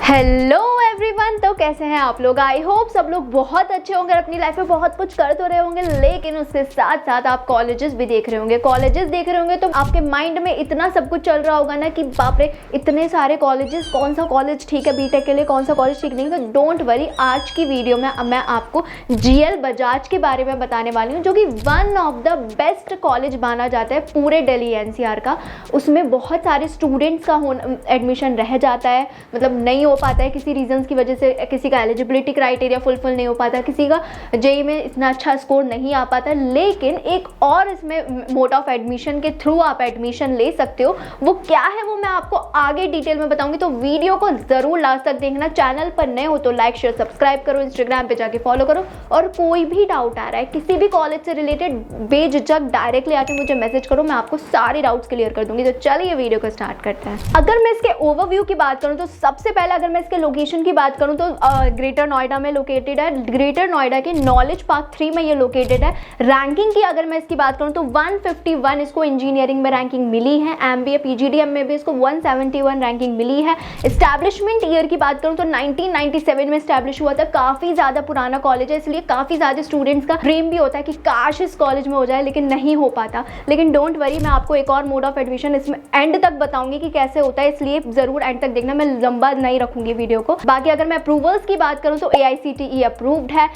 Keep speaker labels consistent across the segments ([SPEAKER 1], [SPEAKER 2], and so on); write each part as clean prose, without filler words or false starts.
[SPEAKER 1] Hello everyone, तो कैसे हैं आप लोग। आई होप सब लोग बहुत अच्छे होंगे, अपनी लाइफ में बहुत कुछ कर तो रहे होंगे, लेकिन उसके साथ साथ आप कॉलेजेस भी देख रहे होंगे। कॉलेजेस देख रहे होंगे तो आपके माइंड में इतना सब कुछ चल रहा होगा ना कि बाप रे इतने सारे कॉलेजेस, कौन सा कॉलेज ठीक है बीटेक के लिए, कौन सा कॉलेज ठीक नहीं। तो डोंट वरी, आज की वीडियो में मैं आपको जीएल बजाज के बारे में बताने वाली हूँ, जो कि one of the best college माना जाता है पूरे दिल्ली एनसीआर का। उसमें बहुत सारे स्टूडेंट्स का एडमिशन रह जाता है, मतलब नहीं हो पाता है किसी रीजंस की वजह से। किसी का एलिजिबिलिटी क्राइटेरिया फुलफिल नहीं हो पाता, किसी का जेई में इतना अच्छा स्कोर नहीं आ पाता, लेकिन एक और इसमें मोड ऑफ एडमिशन के थ्रू आप एडमिशन ले सकते हो। वो क्या है वो मैं आपको आगे डिटेल में बताऊंगी, तो वीडियो को जरूर लास्ट तक देखना। चैनल पर नए हो तो लाइक शेयर सब्सक्राइब करो, इंस्टाग्राम पे जाके फॉलो करो, और कोई भी डाउट आ रहा है किसी भी कॉलेज से रिलेटेड, बेझिझक डायरेक्टली आके मुझे मैसेज करो, मैं आपको सारे डाउट्स क्लियर कर दूंगी। तो चलिए वीडियो को स्टार्ट करते हैं। अगर मैं इसके ओवरव्यू की बात करूं तो सबसे पहले अगर मैं इसके लोकेशन की बात करूं तो ग्रेटर नोएडा में लोकेटेड है। ग्रेटर नोएडा के नॉलेज पार्क 3 में ये लोकेटेड है। रैंकिंग की अगर मैं इसकी बात करूं तो 151 इसको इंजीनियरिंग में रैंकिंग मिली है। एमबीए पीजीडीएम में भी इसको 171 रैंकिंग मिली है। एस्टैब्लिशमेंट ईयर की बात करूं तो 1997 में एस्टैब्लिश हुआ था। काफी ज्यादा पुराना कॉलेज है, इसलिए काफी ज्यादा स्टूडेंट्स का ड्रीम भी होता है कि काश इस कॉलेज में हो जाए, लेकिन नहीं हो पाता। लेकिन डोंट वरी, मैं आपको एक और मोड ऑफ एडमिशन इसमें एंड तक बताऊंगी कि कैसे होता है, इसलिए जरूर एंड तक देखना, मैं लंबा नहीं रखूंगी वीडियो को। बाकी अगर मैं अप्रूवल्स की बात करूं तो AICTE अप्रूव्ड है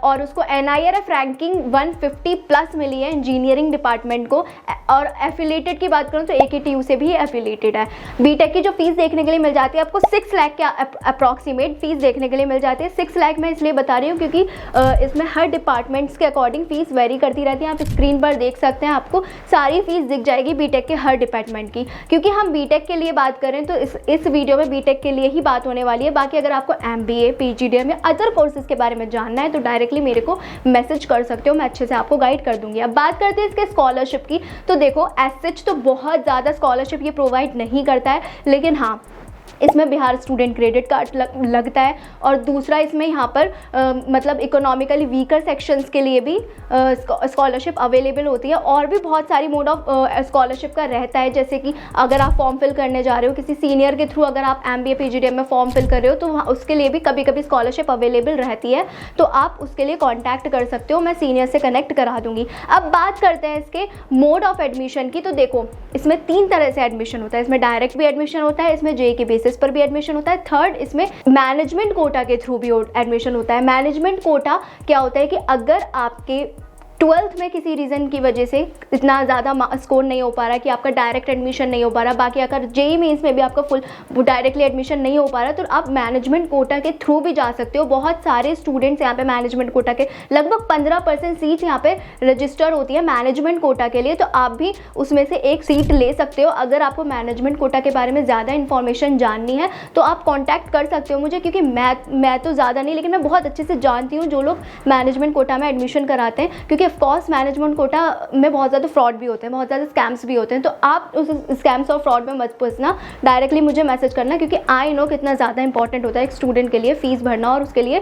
[SPEAKER 1] और उसको NIRF रैंकिंग 150 प्लस मिली है इंजीनियरिंग डिपार्टमेंट को। और एफिलेटेड की बात करूं तो AKTU से भी एफिलेटेड है। बीटेक की जो फीस देखने के लिए मिल जाती है आपको 6 लाख के अप्रॉक्सीमेट फीस देखने के लिए मिल जाती है। 6 लाख मैं इसलिए बता रही हूँ क्योंकि इसमें हर डिपार्टमेंट्स के अकॉर्डिंग फीस वेरी करती रहती है। आप स्क्रीन पर देख सकते हैं, आपको सारी फीस दिख जाएगी बीटेक के हर डिपार्टमेंट की। क्योंकि हम बीटेक के लिए बात करें तो इस वीडियो में बीटेक के लिए ही बात होने वाली है। बाकी अगर आपको MBA PGDM या अदर कोर्सेज के बारे में जानना है तो डायरेक्टली मेरे को मैसेज कर सकते हो, मैं अच्छे से आपको गाइड कर दूंगी। अब बात करते हैं इसके स्कॉलरशिप की, तो देखो एज सच तो बहुत ज़्यादा स्कॉलरशिप ये प्रोवाइड नहीं करता है, लेकिन हाँ इसमें बिहार स्टूडेंट क्रेडिट कार्ड लगता है। और दूसरा इसमें यहाँ पर मतलब इकोनॉमिकली वीकर सेक्शंस के लिए भी स्कॉलरशिप अवेलेबल होती है। और भी बहुत सारी मोड ऑफ स्कॉलरशिप का रहता है, जैसे कि अगर आप फॉर्म फिल करने जा रहे हो किसी सीनियर के थ्रू, अगर आप MBA PGDM में फॉर्म फिल कर रहे हो तो वहाँ उसके लिए भी कभी कभी स्कॉलरशिप अवेलेबल रहती है, तो आप उसके लिए कॉन्टैक्ट कर सकते हो, मैं सीनियर से कनेक्ट करा दूंगी। अब बात करते हैं इसके मोड ऑफ एडमिशन की, तो देखो इसमें 3 तरह से एडमिशन होता है। इसमें डायरेक्ट भी एडमिशन होता है, इसमें जेई के बेसिस पर भी एडमिशन होता है। थर्ड, इसमें मैनेजमेंट कोटा के थ्रू भी एडमिशन होता है। मैनेजमेंट कोटा क्या होता है कि अगर आपके 12th में किसी रीज़न की वजह से इतना ज़्यादा स्कोर नहीं हो पा रहा कि आपका डायरेक्ट एडमिशन नहीं हो पा रहा, बाकी अगर जेई मेंस में भी आपका फुल डायरेक्टली एडमिशन नहीं हो पा रहा, तो आप मैनेजमेंट कोटा के थ्रू भी जा सकते हो। बहुत सारे स्टूडेंट्स यहाँ पे मैनेजमेंट कोटा के, लगभग 15% सीट यहाँ पे रजिस्टर होती है मैनेजमेंट कोटा के लिए, तो आप भी उसमें से एक सीट ले सकते हो। अगर आपको मैनेजमेंट कोटा के बारे में ज़्यादा इन्फॉर्मेशन जाननी है तो आप कॉन्टैक्ट कर सकते हो मुझे, क्योंकि मैं तो ज़्यादा नहीं, लेकिन मैं बहुत अच्छे से जानती हूँ जो लोग मैनेजमेंट कोटा में एडमिशन कराते हैं। क्योंकि ऑफकोर्स मैनेजमेंट कोटा में बहुत ज़्यादा फ्रॉड भी होते हैं, बहुत ज़्यादा स्कैम्स भी होते हैं, तो आप उस स्कैम्स और फ्रॉड में मत फंसना, डायरेक्टली मुझे मैसेज करना, क्योंकि आई नो कितना ज़्यादा इंपॉर्टेंट होता है एक स्टूडेंट के लिए फीस भरना और उसके लिए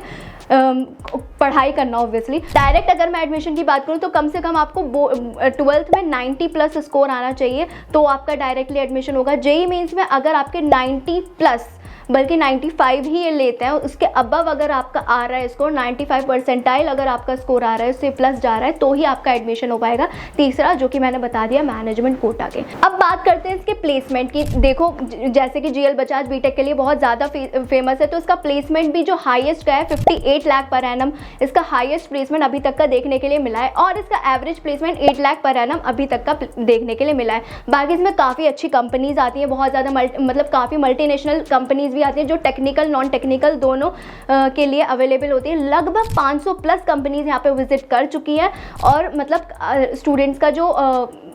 [SPEAKER 1] पढ़ाई करना। ऑब्वियसली डायरेक्ट अगर मैं एडमिशन की बात करूँ तो कम से कम आपको 12th में 90 प्लस स्कोर आना चाहिए, तो आपका डायरेक्टली एडमिशन होगा। जेई मेंस में अगर आपके 90 प्लस, बल्कि 95 ही ये लेते हैं, उसके अबव अगर आपका आ रहा है स्कोर 95 परसेंटाइल अगर आपका स्कोर आ रहा है, उससे प्लस जा रहा है, तो ही आपका एडमिशन हो पाएगा। तीसरा जो कि मैंने बता दिया मैनेजमेंट कोटा के। अब बात करते हैं इसके प्लेसमेंट की। देखो जैसे कि जीएल बजाज बीटेक के लिए बहुत ज़्यादा फेमस है, तो इसका प्लेसमेंट भी जो हाईएस्ट का है 58 लाख पर एनम, इसका हाईएस्ट प्लेसमेंट अभी तक का देखने के लिए मिला है। और इसका average placement 8 lakh per annum अभी तक का देखने के लिए मिला है। बाकी इसमें काफ़ी अच्छी कंपनीज आती हैं, बहुत ज़्यादा मतलब काफ़ी मल्टीनेशनल कंपनीज भी आती हैं जो टेक्निकल नॉन टेक्निकल दोनों के लिए अवेलेबल होती है। लगभग 500 प्लस कंपनीज यहाँ पे विजिट कर चुकी है, और मतलब स्टूडेंट्स का जो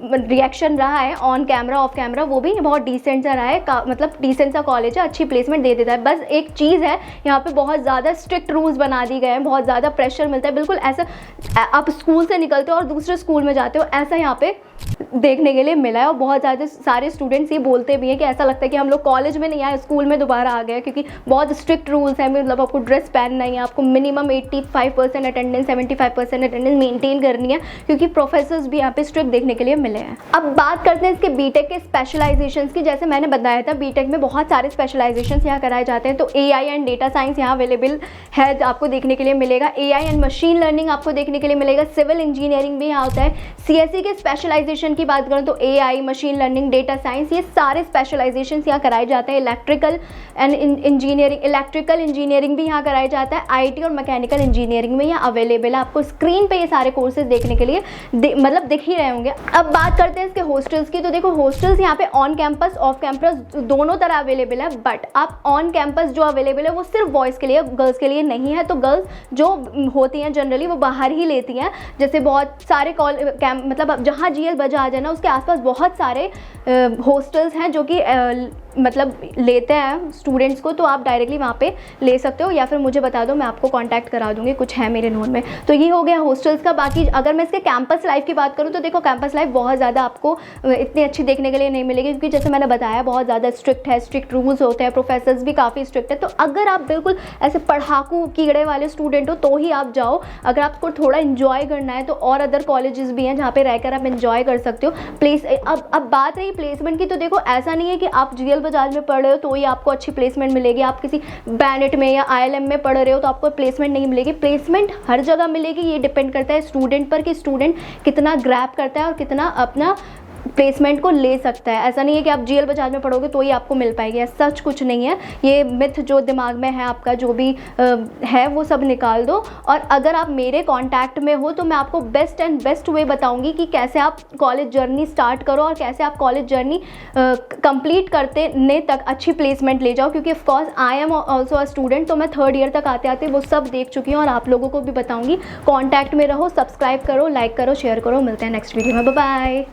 [SPEAKER 1] रिएक्शन रहा है ऑन कैमरा ऑफ कैमरा वो भी बहुत डिसेंट सा रहा है। मतलब डिसेंट सा कॉलेज है, अच्छी प्लेसमेंट दे देता है। बस एक चीज़ है, यहाँ पे बहुत ज़्यादा स्ट्रिक्ट रूल्स बना दिए गए हैं, बहुत ज़्यादा प्रेशर मिलता है। बिल्कुल ऐसा आप स्कूल से निकलते हो और दूसरे स्कूल में जाते हो, ऐसा यहाँ पे देखने के लिए मिला है। और बहुत ज़्यादा सारे स्टूडेंट्स ये बोलते भी हैं कि ऐसा लगता है कि हम लोग कॉलेज में नहीं आए, स्कूल में दोबारा आ गए, क्योंकि बहुत स्ट्रिक्ट रूल्स हैं। मतलब आपको ड्रेस पहनना ही है, आपको मिनिमम 85% अटेंडेंस, 75% अटेंडेंस मेंटेन करनी है, क्योंकि प्रोफेसर्स भी यहाँ पे स्ट्रिक्ट देखने के लिए मिले हैं। अब बात करते हैं इसके बीटेक के स्पेशलाइजेशंस की। जैसे मैंने बताया था, बीटेक में बहुत सारे स्पेशलाइजेशंस यहाँ कराए जाते हैं। तो AI एंड डेटा साइंस यहाँ अवेलेबल है, आपको देखने के लिए मिलेगा। AI एंड मशीन लर्निंग आपको देखने के लिए मिलेगा। सिविल इंजीनियरिंग भी यहाँ होता है। CSE के स्पेशलाइजेशन की बात करें तो AI, machine learning, data science, ये सारे स्पेशलाइजेशंस यहाँ कराए जाते हैं। इलेक्ट्रिकल इंजीनियरिंग भी यहाँ कराया जाता है। IT और मैकेनिकल इंजीनियरिंग में यहाँ अवेलेबल है। आपको स्क्रीन पे ये सारे कोर्सेज देखने के लिए मतलब दिख ही रहे होंगे। अब बात करते हैं इसके हॉस्टल्स की। तो देखो, हॉस्टल्स यहाँ पे ऑन कैंपस, ऑफ कैंपस दोनों तरह अवेलेबल है। बट आप ऑन कैंपस जो अवेलेबल है वो सिर्फ बॉयज़ के लिए, गर्ल्स के लिए नहीं है। तो गर्ल्स जो होती हैं जनरली वो बाहर ही लेती हैं। जैसे बहुत सारे मतलब जहाँ GL बजाज है ना, उसके आसपास बहुत सारे हॉस्टल्स हैं जो कि मतलब लेते हैं स्टूडेंट्स को। तो आप डायरेक्टली वहाँ पे ले सकते हो, या फिर मुझे बता दो, मैं आपको कांटेक्ट करा दूँगी, कुछ है मेरे नोन में। तो ये हो गया हॉस्टल्स का। बाकी अगर मैं इसके कैंपस लाइफ की बात करूँ तो देखो, कैंपस लाइफ बहुत ज़्यादा आपको इतनी अच्छी देखने के लिए नहीं मिलेगी, क्योंकि जैसे मैंने बताया बहुत ज़्यादा स्ट्रिक्ट है, स्ट्रिक्ट रूल्स होते हैं, प्रोफेसर्स भी काफ़ी स्ट्रिक्ट है। तो अगर आप बिल्कुल ऐसे पढ़ाकू कीड़े वाले स्टूडेंट हो तो ही आप जाओ। अगर आपको थोड़ा इन्जॉय करना है तो और अदर कॉलेजेस भी हैं जहाँ पे रहकर आप इन्जॉय कर सकते हो। अब बात रही प्लेसमेंट की, तो देखो ऐसा नहीं है कि आप GL बजाज में पढ़ रहे हो तो ही आपको अच्छी प्लेसमेंट मिलेगी। आप किसी बैंडेट में या ILM में पढ़ रहे हो तो आपको प्लेसमेंट नहीं मिलेगी। प्लेसमेंट हर जगह मिलेगी। ये डिपेंड करता है स्टूडेंट पर कि स्टूडेंट कितना ग्रैब करता है और कितना अपना प्लेसमेंट को ले सकता है। ऐसा नहीं है कि आप GL बजाज में पढ़ोगे तो ही आपको मिल पाएगी, ऐसा सच कुछ नहीं है। ये मिथ जो दिमाग में है आपका, जो भी है वो सब निकाल दो। और अगर आप मेरे कांटेक्ट में हो तो मैं आपको बेस्ट वे बताऊंगी कि कैसे आप कॉलेज जर्नी स्टार्ट करो और कैसे आप कॉलेज जर्नी कंप्लीट करने तक अच्छी प्लेसमेंट ले जाओ। क्योंकि of course I am also a student, तो मैं 3rd ईयर तक आते आते वो सब देख चुकी हूँ और आप लोगों को भी बताऊँगी। कॉन्टैक्ट में रहो, सब्सक्राइब करो, लाइक करो, शेयर करो। मिलते हैं नेक्स्ट वीडियो में। Bye bye.